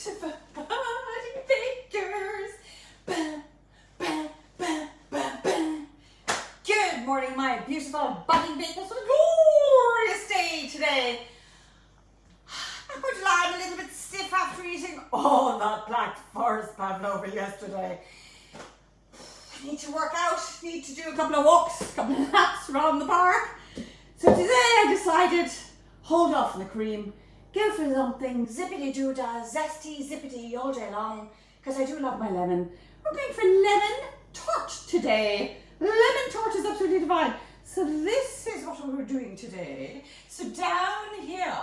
beautiful budding bakers. Ba, ba, ba, ba, ba. Good morning, my beautiful budding bakers. What a glorious day today. I'm going to lie a little bit stiff after eating all that black forest pavlova yesterday. I need to work out, need to do a couple of walks, a couple of laps around the park. So today I decided, hold off on the cream, go for something zippity-doo-dah, zesty, zippity all day long, because I do love my lemon. We're going for lemon tart today. Lemon tart is absolutely divine. So this is what we're doing today. So down here,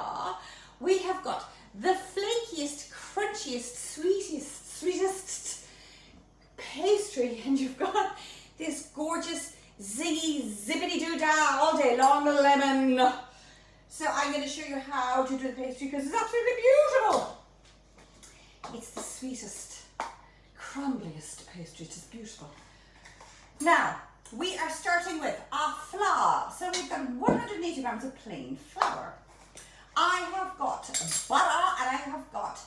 we have got the flakiest, crunchiest, sweetest pastry, and you've got this gorgeous zingy, zippity-doo-dah all day long lemon. So I'm going to show you how to do the pastry because it's absolutely beautiful. It's the sweetest, crumbliest pastry. It's beautiful. Now, we are starting with a flour. So we've got 180 grams of plain flour. I have got butter and I have got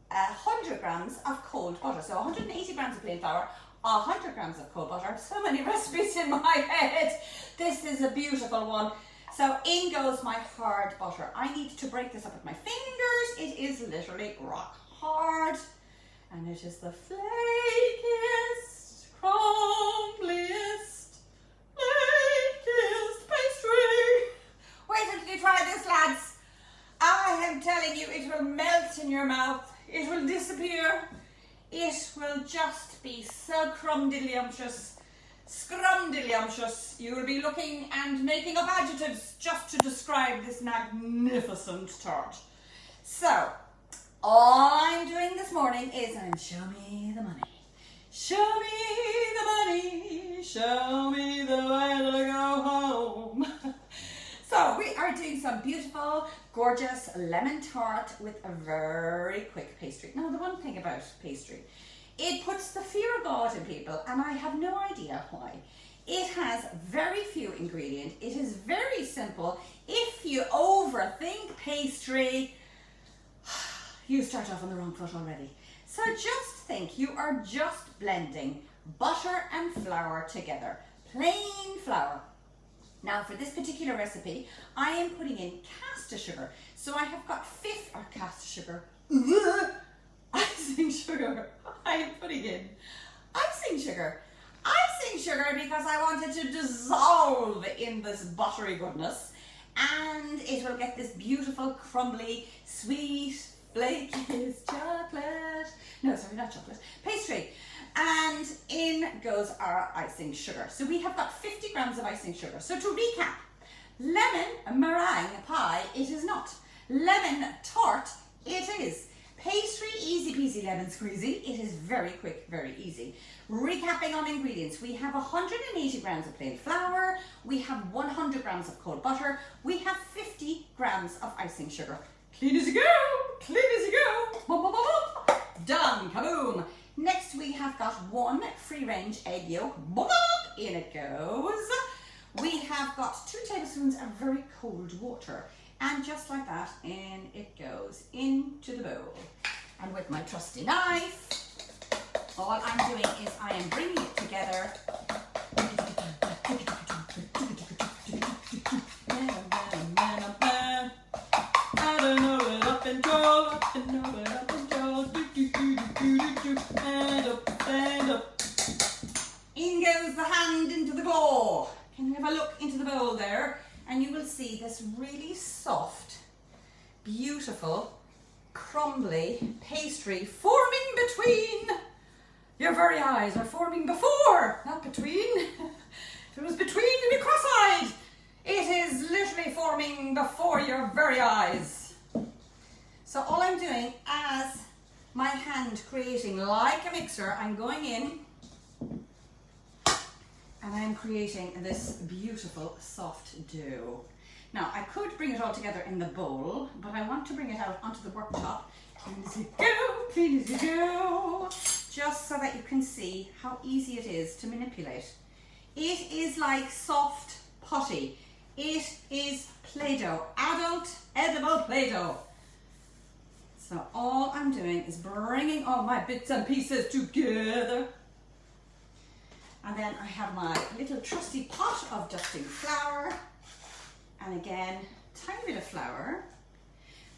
100 grams of cold butter. So 180 grams of plain flour, 100 grams of cold butter. So many recipes in my head. This is a beautiful one. So in goes my hard butter. I need to break this up with my fingers. It is literally rock hard. And it is the flakiest, crumbliest, pastry. Wait until you try this, lads. I am telling you, it will melt in your mouth. It will disappear. It will just be so crumdiddlyumptious, scrumdiddlyumptious. You will be looking and making up adjectives just to describe this magnificent tart. So, all I'm doing this morning is show me the money. Show me the money. Show me the way to go home. So we are doing some beautiful, gorgeous lemon tart with a very quick pastry. Now, the one thing about pastry, it puts the fear of God in people, and I have no idea why. It has very few ingredients. It is very simple. If you overthink pastry, you start off on the wrong foot already. So just think, you are just blending butter and flour together. Plain flour. Now for this particular recipe, I am putting in caster sugar. So I have got icing sugar. I am putting in icing sugar. Icing sugar because I wanted to dissolve in this buttery goodness. And it will get this beautiful, crumbly, sweet, flakiest chocolate. No, sorry, not chocolate. Pastry. And in goes our icing sugar. So we have got 50 grams of icing sugar. So to recap, lemon meringue pie, it is not. Lemon tart, it is. Pastry, easy peasy lemon squeezy. It is very quick, very easy. Recapping on ingredients, we have 180 grams of plain flour. We have 100 grams of cold butter. We have 50 grams of icing sugar. Clean as you go, clean as you go. Boom, boom, boom, boom. Done, kaboom. Next we have got 1 free-range egg yolk. Boom, in it goes. We have got 2 tablespoons of very cold water. And just like that, in it goes into the bowl. And with my trusty knife, all I'm doing is I am bringing it together. In goes the hand into the claw. Can you have a look into the bowl there? And you will see this really soft, beautiful, crumbly pastry forming between your very eyes, or forming before, not between. If it was between, you'd be cross-eyed. It is literally forming before your very eyes. So all I'm doing, as my hand creating like a mixer, I'm going in and I'm creating this beautiful soft dough. Now I could bring it all together in the bowl, but I want to bring it out onto the worktop. Clean as you go, clean as you go. Just so that you can see how easy it is to manipulate. It is like soft putty. It is Play-Doh, adult edible Play-Doh. So all I'm doing is bringing all my bits and pieces together. And then I have my little trusty pot of dusting flour. And again, tiny bit of flour.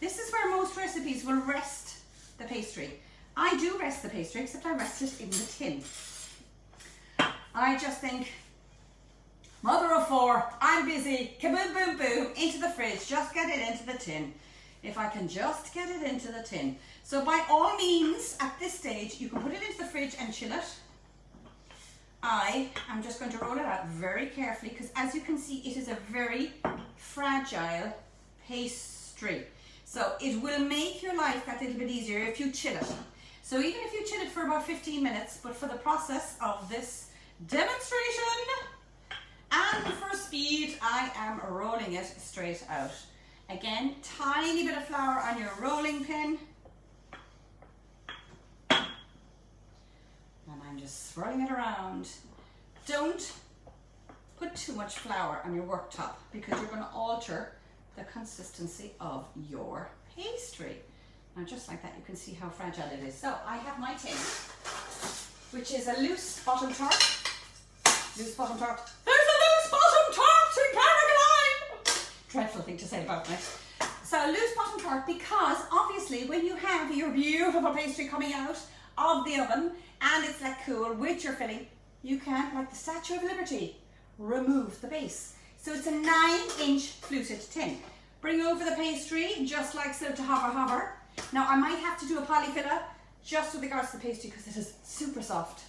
This is where most recipes will rest the pastry. I do rest the pastry, except I rest it in the tin. I just think, mother of four, I'm busy, kaboom, boom, boom, into the fridge, just get it into the tin. If I can just get it into the tin. So by all means, at this stage, you can put it into the fridge and chill it. I am just going to roll it out very carefully because as you can see, it is a very fragile pastry. So it will make your life that little bit easier if you chill it. So even if you chill it for about 15 minutes, but for the process of this demonstration and for speed, I am rolling it straight out. Again, tiny bit of flour on your rolling pin. And I'm just swirling it around. Don't put too much flour on your worktop because you're going to alter the consistency of your pastry. Now just like that, you can see how fragile it is. So I have my tin, which is a loose bottom tart. Loose bottom tart. There's a loose bottom tart in Carrigaline! Dreadful thing to say about me. So loose bottom tart because obviously when you have your beautiful pastry coming out of the oven and it's like cool with your filling, you can, like the Statue of Liberty, remove the base. So it's a 9-inch fluted tin. Bring over the pastry just like so to hover. Now I might have to do a polyfiller just with regards to the pastry because it is super soft.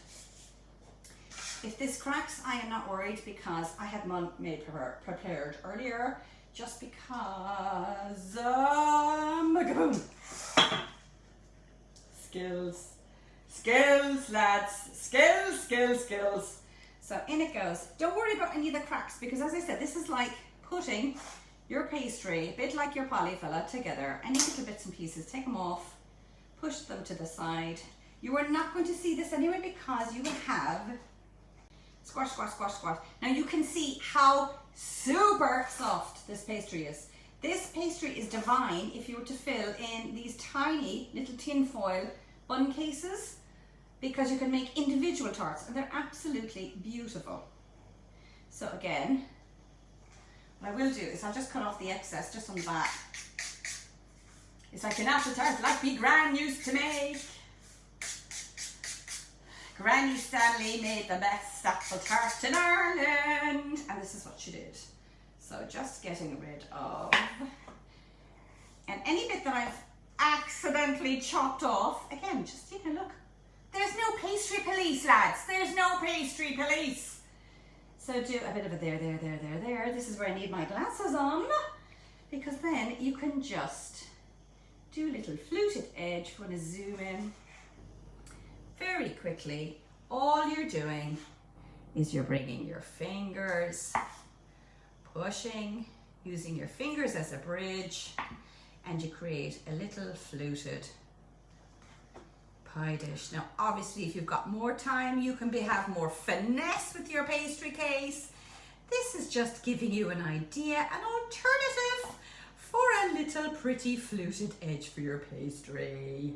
If this cracks, I am not worried because I had mine made prepared earlier just because, kaboom. Skills, lads, skills. So in it goes. Don't worry about any of the cracks because as I said, this is like putting your pastry, a bit like your polyfiller, together. Any little bits and pieces, take them off, push them to the side. You are not going to see this anyway because you will have squash. Now you can see how super soft this pastry is. This pastry is divine if you were to fill in these tiny little tin foil bun cases because you can make individual tarts and they're absolutely beautiful. So again, what I will do is I'll just cut off the excess just on the back. It's like an apple tart like me gran used to make. Granny Stanley made the best apple tart in Ireland. And this is what she did. So just getting rid of. And any bit that I've accidentally chopped off, again, just, you know, look. There's no pastry police, lads. There's no pastry police. So do a bit of a there. This is where I need my glasses on. Because then you can just do a little fluted edge. If you want to zoom in very quickly, all you're doing is you're bringing your fingers, pushing, using your fingers as a bridge, and you create a little fluted pie dish. Now, obviously, if you've got more time, you can have more finesse with your pastry case. This is just giving you an idea, an alternative for a little pretty fluted edge for your pastry.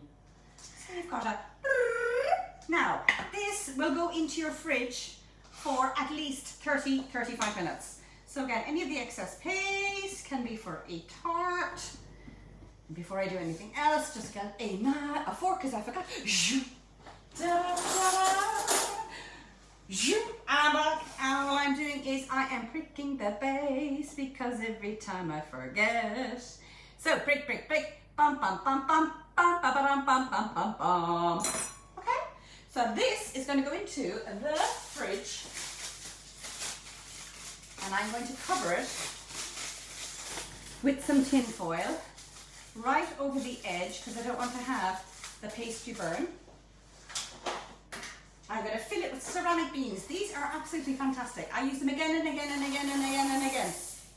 So you've got a... Now, this will go into your fridge for at least 30-35 minutes. So again, any of the excess paste can be for a tart. Before I do anything else, just get a fork because I forgot. And all I'm doing is I am pricking the base because every time I forget. So prick, bum, bum, bum, bum, bum, bum, bum, bum, bum, bum, bum. Okay? So this is going to go into the fridge. And I'm going to cover it with some tin foil right over the edge because I don't want to have the pastry burn. I'm going to fill it with ceramic beans. These are absolutely fantastic. I use them again and again and again and again and again.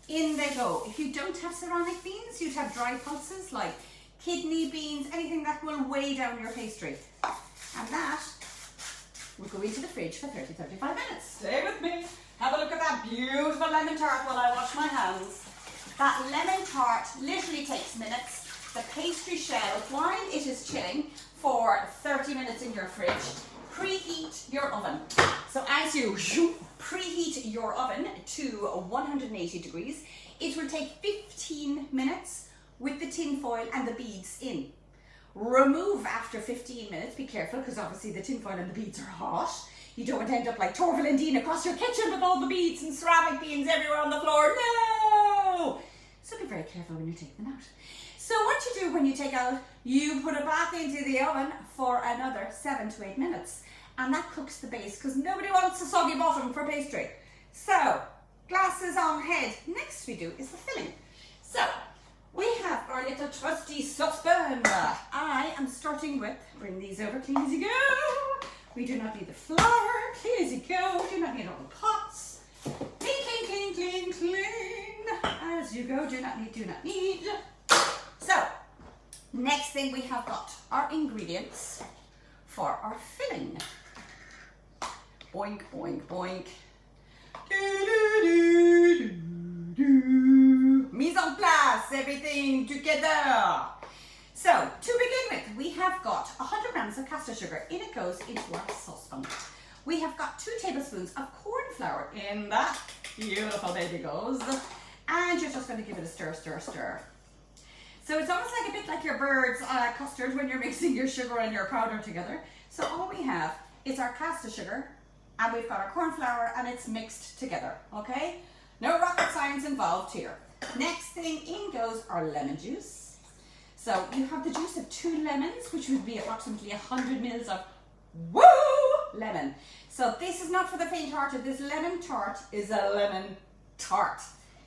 In they go. If you don't have ceramic beans, you'd have dry pulses like kidney beans, anything that will weigh down your pastry. And that will go into the fridge for 30-35 minutes. Stay with me. Have a look at that beautiful lemon tart while I wash my hands. That lemon tart literally takes minutes. The pastry shell while it is chilling for 30 minutes in your fridge. Preheat your oven. So as you preheat your oven to 180 degrees, it will take 15 minutes with the tin foil and the beads in. Remove after 15 minutes. Be careful, because obviously the tin foil and the beads are hot. You don't want to end up like Torval and Dean across your kitchen with all the beads and ceramic beans everywhere on the floor. No! So be very careful when you take them out. So what you do when you take out, you put it back into the oven for another 7 to 8 minutes. And that cooks the base, because nobody wants a soggy bottom for pastry. So, glasses on head. Next we do is the filling. So, we have our little trusty saucepan. I am starting with, bring these over, clean as you go. We do not need the flour, clean as you go. Do not need all the pots. Clean, clean, clean, clean, clean. As you go, do not need. So, next thing we have got our ingredients for our filling. Boink, boink, boink. Mise en place, everything together. So, to begin with, we have got 100 grams of caster sugar. In it goes into our saucepan. We have got 2 tablespoons of corn flour in that beautiful baby goes. And you're just going to give it a stir, stir, stir. So it's almost like a bit like your bird's custard when you're mixing your sugar and your powder together. So all we have is our caster sugar, and we've got our corn flour, and it's mixed together, okay? No rocket science involved here. Next thing, in goes our lemon juice. So you have the juice of 2 lemons, which would be approximately 100 mils of lemon. So this is not for the faint-hearted. This lemon tart is a lemon tart.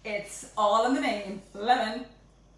It's all in the name, lemon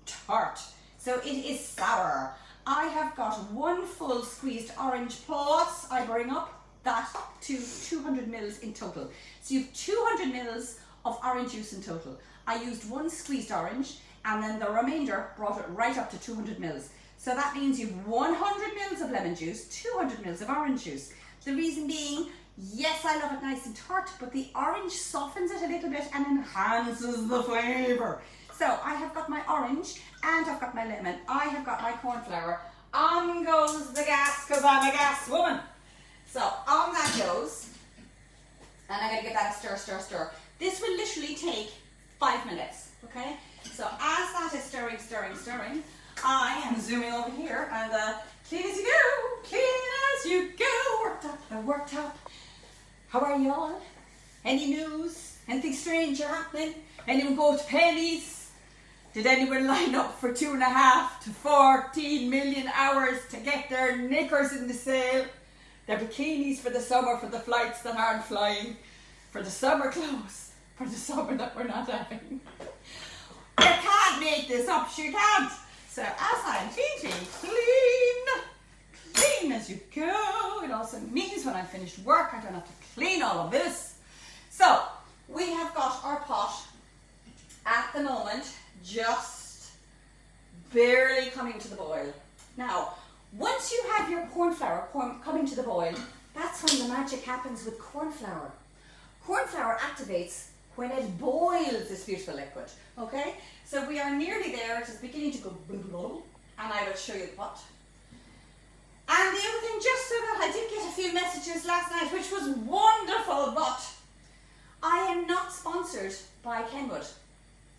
tart. So it is sour. I have got 1 full squeezed orange, plus I bring up that to 200 mils in total. So you have 200 mils of orange juice in total. I used 1 squeezed orange, and then the remainder brought it right up to 200 mils. So that means you've 100 mils of lemon juice, 200 mils of orange juice. The reason being, yes, I love it nice and tart, but the orange softens it a little bit and enhances the flavour. So I have got my orange, and I've got my lemon. I have got my corn flour. On goes the gas, because I'm a gas woman. So on that goes, and I'm going to give that a stir, stir, stir. This will literally take 5 minutes, okay? So as that is stirring, stirring, stirring, I am zooming over here, and clean as you go, clean as you go, worked up. How are y'all? Any news? Anything strange happening? Anyone go to Pennies? Did anyone line up for 2.5 to 14 million hours to get their knickers in the sale? Their bikinis for the summer, for the flights that aren't flying, for the summer clothes, for the summer that we're not having. You can't make this up, you can't. So as I'm clean as you go, it also means when I finished work, I don't have to clean all of this. So we have got our pot at the moment just barely coming to the boil. Now, once you have your corn flour coming to the boil, that's when the magic happens with corn flour. Corn flour activates when it boils this beautiful liquid, okay? So we are nearly there. It is beginning to go blah, and I will show you the pot. And the other thing, just so that I did get a few messages last night, which was wonderful, but I am not sponsored by Kenwood.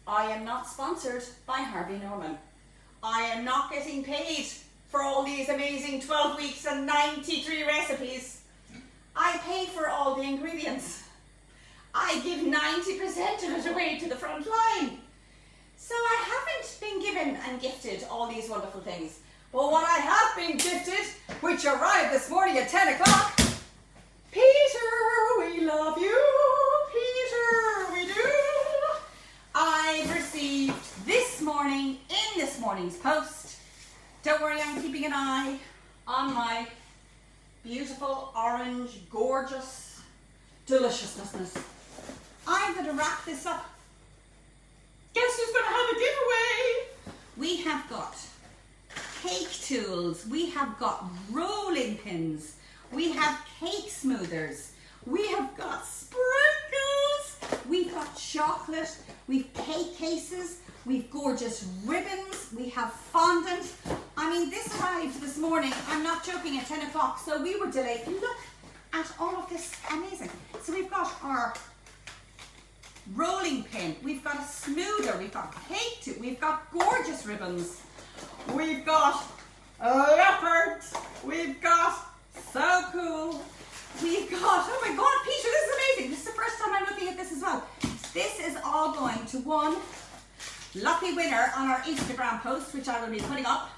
I am not sponsored by Harvey Norman. I am not getting paid for all these amazing 12 weeks and 93 recipes. I pay for all the ingredients. I give 90% of it away to the front line. So I haven't been given and gifted all these wonderful things. But what I have been gifted, which arrived this morning at 10 o'clock, Peter, we love you. Peter, we do. I received this morning, in this morning's post, don't worry, I'm keeping an eye on my beautiful orange, gorgeous deliciousness. I'm going to wrap this up. Guess who's going to have a giveaway? We have got cake tools, we have got rolling pins, we have cake smoothers, we have got sprinkles, we've got chocolate, we've cake cases, we've gorgeous ribbons, we have fondant. I mean, this arrived this morning, I'm not joking, at 10 o'clock, so we were delayed. Look at all of this, amazing. So we've got our rolling pin, we've got a smoother, we've got cake too, we've got gorgeous ribbons, we've got leopards, we've got so cool, we've got, oh my god, Peter, this is amazing. This is the first time I'm looking at this as well. This is all going to one lucky winner on our Instagram post, which I will be putting up.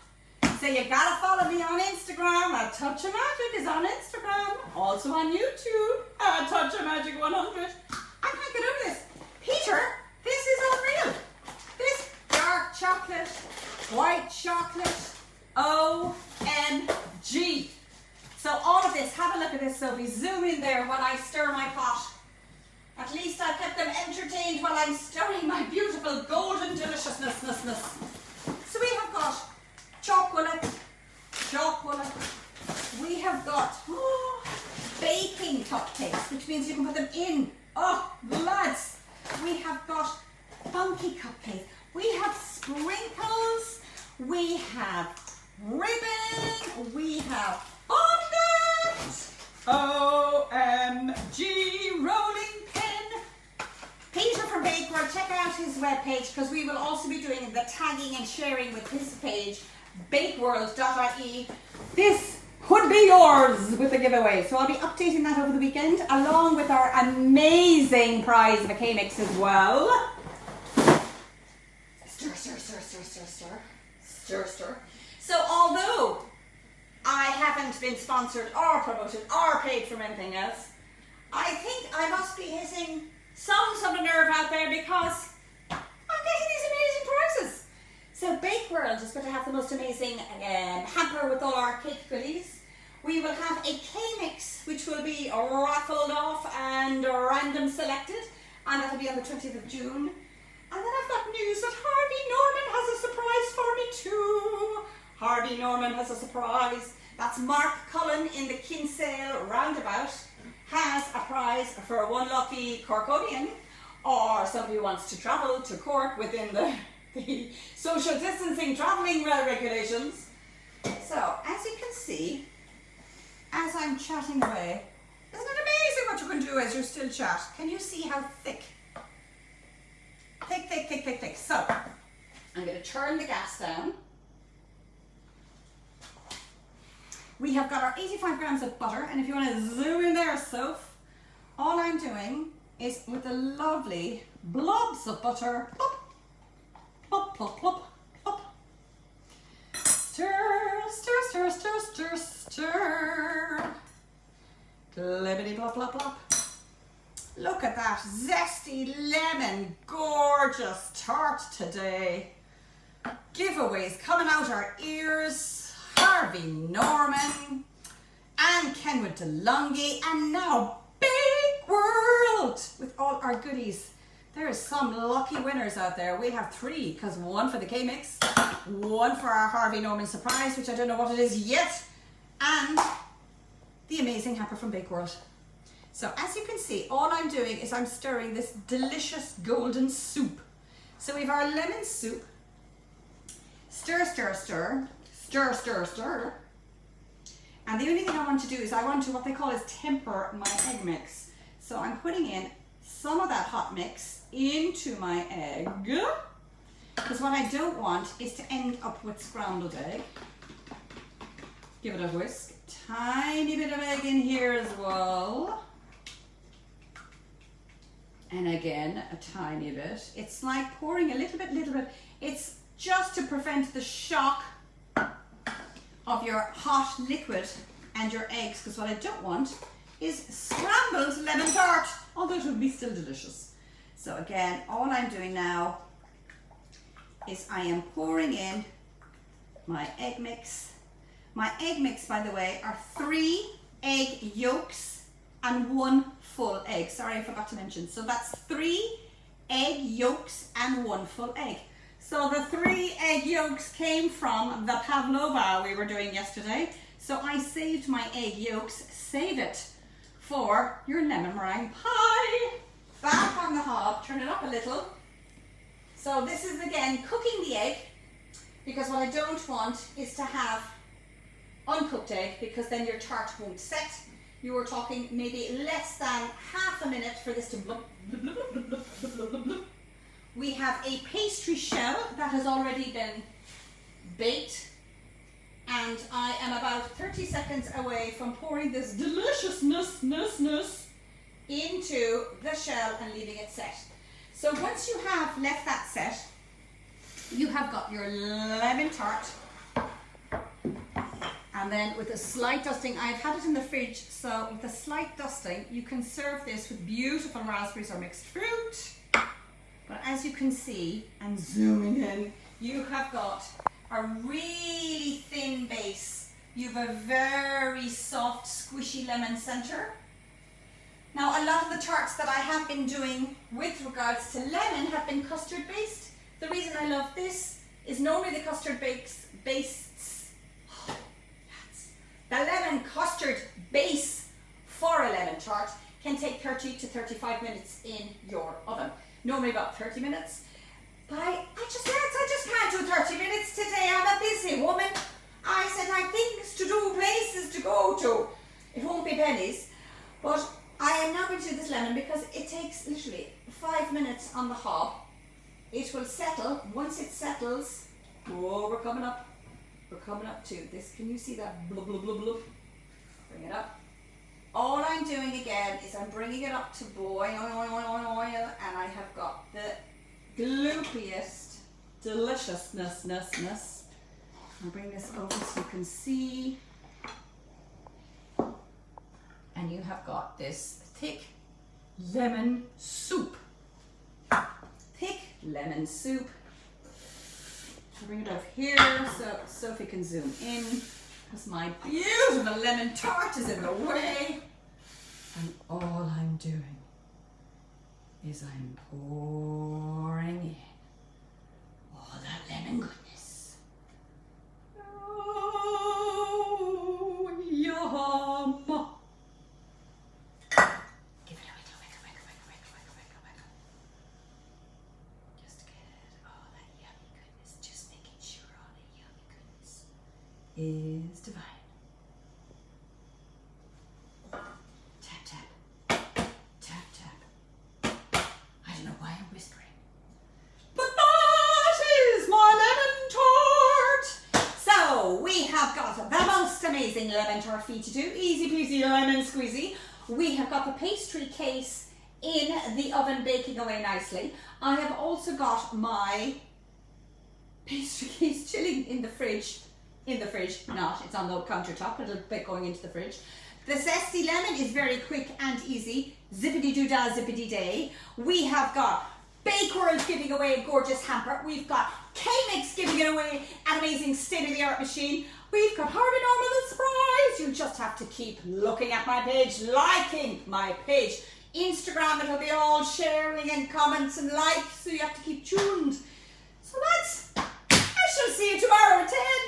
So you gotta follow me on Instagram. A Touch of Magic is on Instagram. Also on YouTube. A Touch of Magic 100. I can't get over this. Peter, this is unreal. This dark chocolate, white chocolate, OMG. So all of this, have a look at this, Sophie. Zoom in there while I stir my pot. At least I've kept them entertained while I'm stirring my beautiful golden deliciousness. So we have got chocolate. We have got baking cupcakes, which means you can put them in. Oh, lads. We have got funky cupcakes. We have sprinkles. We have ribbon. We have fondant. OMG rolling pin. Peter from Bake World, check out his webpage because we will also be doing the tagging and sharing with his page, bakeworld.ie. This could be yours with a giveaway. So I'll be updating that over the weekend along with our amazing prize of a Kmix as well. Stir. So although I haven't been sponsored or promoted or paid from anything else, I think I must be hitting some sort of nerve out there because I'm getting these amazing prizes. So Bake World is going to have the most amazing hamper with all our cake goodies. We will have a Kmix which will be raffled off and random selected, and that'll be on the 20th of June. And then I've got news that Harvey Norman has a surprise for me too. Harvey Norman has a surprise. That's Mark Cullen in the Kinsale Roundabout has a prize for one lucky Corkodian or somebody who wants to travel to Cork within the social distancing travelling regulations. So, as you can see, as I'm chatting away, isn't it amazing what you can do as you still chat? Can you see how thick? Thick. So, I'm going to turn the gas down. We have got our 85 grams of butter, and if you want to zoom in there, Soph, all I'm doing is with the lovely blobs of butter, plop, plop, plop, plop, plop. Stir. Libbity plop, plop, plop. Look at that zesty lemon, gorgeous tart today. Giveaways coming out our ears. Harvey Norman and Kenwood DeLonghi, and now Bake World with all our goodies. There is some lucky winners out there. We have 3, because one for the Kmix, one for our Harvey Norman surprise, which I don't know what it is yet, and the amazing hamper from Bake World. So as you can see, all I'm doing is I'm stirring this delicious golden soup. So we have our lemon soup. Stir. And the only thing I want to do is I want to, what they call is temper my egg mix. So I'm putting in some of that hot mix into my egg, because what I don't want is to end up with scrambled egg. Give it a whisk. Tiny bit of egg in here as well. And again, a tiny bit. It's like pouring a little bit. It's just to prevent the shock of your hot liquid and your eggs, because what I don't want is scrambled lemon tart, although it would be still delicious. So again, all I'm doing now is I am pouring in my egg mix. My egg mix, by the way, are 3 egg yolks and 1 full egg. Sorry, I forgot to mention. So that's 3 egg yolks and 1 full egg. So the 3 egg yolks came from the pavlova we were doing yesterday. So I saved my egg yolks. Save it for your lemon meringue pie. Back on the hob, turn it up a little. So this is again cooking the egg, because what I don't want is to have uncooked egg, because then your tart won't set. You were talking maybe less than half a minute for this to blub, blub, blub, blub, blub, blub, blub, blub. We have a pastry shell that has already been baked, and I am about 30 seconds away from pouring this deliciousness into the shell and leaving it set. So once you have left that set, you have got your lemon tart, and then with a slight dusting, I've had it in the fridge, so with a slight dusting, you can serve this with beautiful raspberries or mixed fruit. But as you can see, and zooming in, you have got a really thin base. You have a very soft, squishy lemon center. Now, a lot of the tarts that I have been doing with regards to lemon have been custard based. The reason I love this is normally the custard the lemon custard base for a lemon tart can take 30 to 35 minutes in your oven. Normally about 30 minutes. But I just can't do 30 minutes today. I'm a busy woman. I said I have things to do, places to go to. It won't be pennies. But I am now going to do this lemon because it takes literally 5 minutes on the hob. It will settle. Once it settles, oh, we're coming up. We're coming up to this. Can you see that? Blub, blub, blub, blub. Bring it up. All I'm doing again is I'm bringing it up to boil, and I have got the gloopiest deliciousness. I'll bring this over so you can see. And you have got this thick lemon soup. Thick lemon soup. I'll bring it over here so Sophie can zoom in, because my beautiful lemon tart is in the way. And all I'm doing is I'm pouring in all that lemon goodness. Oh, yum! Give it a wiggle. Just get all that yummy goodness, just making sure all the yummy goodness is divine. Amazing lemon tart for you to do, easy peasy lemon squeezy. We have got the pastry case in the oven baking away nicely. I have also got my pastry case chilling in the fridge. Not, it's on the countertop, it'll be going into the fridge. The zesty lemon is very quick and easy, zippity doo dah, zippity day. We have got Bake World giving away a gorgeous hamper. We've got Kmix giving it away an amazing state-of-the-art machine. We've got Harvey Norman the surprise. You just have to keep looking at my page, liking my page. Instagram, it'll be all sharing and comments and likes, so you have to keep tuned. So I shall see you tomorrow at 10.